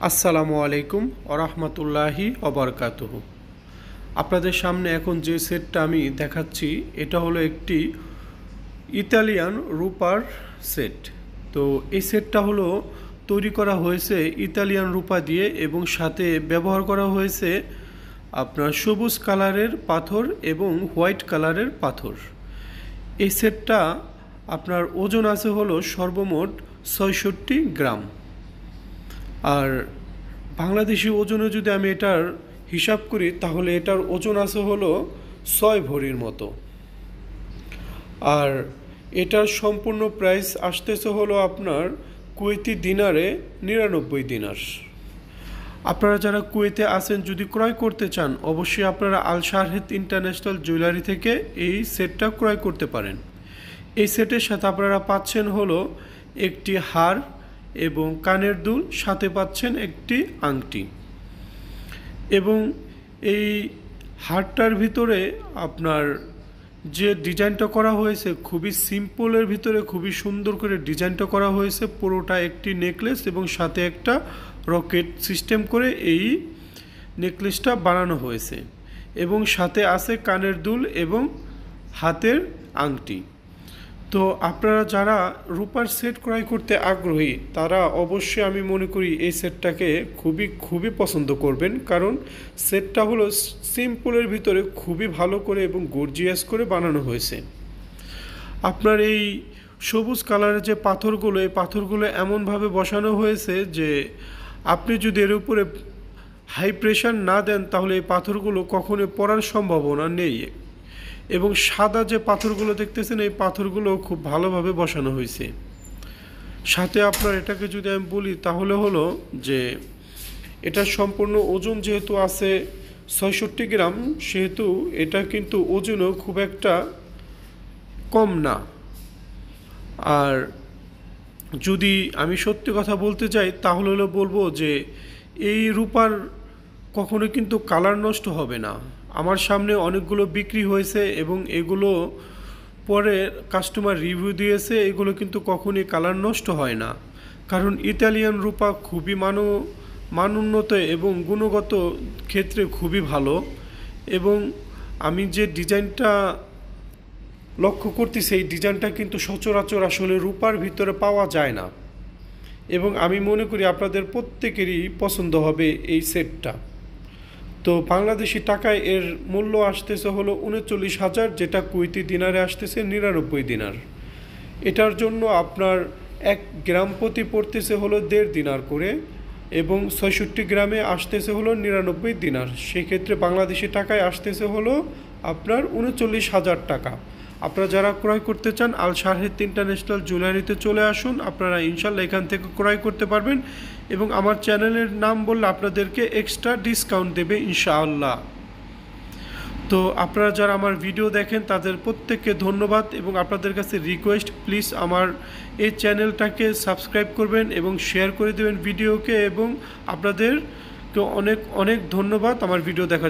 আসসালামু আলাইকুম ওরহমতুল্লাহি ওবরকাতুহু। আপনাদের সামনে এখন যে সেটটা আমি দেখাচ্ছি এটা হলো একটি ইতালিয়ান রূপার সেট। তো এই সেটটা হলো তৈরি করা হয়েছে ইতালিয়ান রূপা দিয়ে এবং সাথে ব্যবহার করা হয়েছে আপনার সবুজ কালারের পাথর এবং হোয়াইট কালারের পাথর। এই সেটটা আপনার ওজন আছে হলো সর্বমোট ৬৬ গ্রাম। আর বাংলাদেশি ওজনে যদি আমি এটার হিসাব করি তাহলে এটার ওজন আছে হলো ৬ ভরির মতো। আর এটার সম্পূর্ণ প্রাইস আসতেছে হলো আপনার কুয়েতি দিনারে ৯৯ দিনার। আপনারা যারা কুয়েতে আছেন যদি ক্রয় করতে চান অবশ্যই আপনারা আল শারহেদ ইন্টারন্যাশনাল জুয়েলারি থেকে এই সেটটা ক্রয় করতে পারেন। এই সেটের সাথে আপনারা পাচ্ছেন হলো একটি হার এবং কানের দুল, সাথে পাচ্ছেন একটি আংটি। এবং এই হারটার ভিতরে আপনার যে ডিজাইনটা করা হয়েছে খুবই সিম্পলের ভিতরে খুবই সুন্দর করে ডিজাইনটা করা হয়েছে। পুরোটা একটি নেকলেস এবং সাথে একটা রকেট সিস্টেম করে এই নেকলেসটা বানানো হয়েছে এবং সাথে আছে কানের দুল এবং হাতের আংটি। তো আপনারা যারা রূপার সেট ক্রয় করতে আগ্রহী তারা অবশ্যই আমি মনে করি এই সেটটাকে খুবই পছন্দ করবেন, কারণ সেটটা হলো সিম্পলের ভিতরে খুবই ভালো করে এবং গর্জিয়াস করে বানানো হয়েছে। আপনার এই সবুজ কালারের যে পাথরগুলো, এই পাথরগুলো এমনভাবে বসানো হয়েছে যে আপনি যদি এর উপরে হাই প্রেশার না দেন তাহলে এই পাথরগুলো কখনোই পড়ার সম্ভাবনা নেই। এবং সাদা যে পাথরগুলো দেখতেছেন এই পাথরগুলো খুব ভালোভাবে বসানো হয়েছে। সাথে আপনার এটাকে যদি আমি বলি তাহলে হলো যে এটার সম্পূর্ণ ওজন যেহেতু আছে ৬৬ গ্রাম, সেহেতু এটা কিন্তু ওজনও খুব একটা কম না। আর যদি আমি সত্যি কথা বলতে চাই তাহলে হলো বলবো যে এই রূপার কখনো কিন্তু কালার নষ্ট হবে না। আমার সামনে অনেকগুলো বিক্রি হয়েছে এবং এগুলো পরে কাস্টমার রিভিউ দিয়েছে, এগুলো কিন্তু কখনোই কালার নষ্ট হয় না, কারণ ইতালিয়ান রূপা খুবই মানোন্নত এবং গুণগত ক্ষেত্রে খুবই ভালো। এবং আমি যে ডিজাইনটা লক্ষ্য করতেছি এই ডিজাইনটা কিন্তু সচরাচর আসলে রূপার ভিতরে পাওয়া যায় না এবং আমি মনে করি আপনাদের প্রত্যেকেরই পছন্দ হবে এই সেটটা। তো বাংলাদেশি টাকায় এর মূল্য আসতেছে হলো ৩৯,০০০, যেটা কুয়েতি দিনারে আসতেছে ৯৯ দিনার। এটার জন্য আপনার ১ গ্রাম প্রতি পড়তেছে হলো ১.৫ দিনার করে এবং ৬৬ গ্রামে আসতেছে হলো ৯৯ দিনার। সেক্ষেত্রে বাংলাদেশি টাকায় আসতেছে হলো আপনার ৩৯,০০০ টাকা। আপনারা যারা ক্রয় করতে চান আল শারহেদ ইন্টারন্যাশনাল জুয়েলারিতে চলে আসুন, আপনারা ইনশাল্লাহ এখান থেকে ক্রয় করতে পারবেন এবং আমার চ্যানেলের নাম বললে আপনাদেরকে এক্সট্রা ডিসকাউন্ট দেবে ইনশাআল্লাহ। তো আপনারা যারা আমার ভিডিও দেখেন তাদের প্রত্যেককে ধন্যবাদ এবং আপনাদের কাছে রিকোয়েস্ট প্লিজ আমার এই চ্যানেলটাকে সাবস্ক্রাইব করবেন এবং শেয়ার করে দেবেন ভিডিওকে, এবং আপনাদেরকে অনেক ধন্যবাদ আমার ভিডিও দেখার জন্য।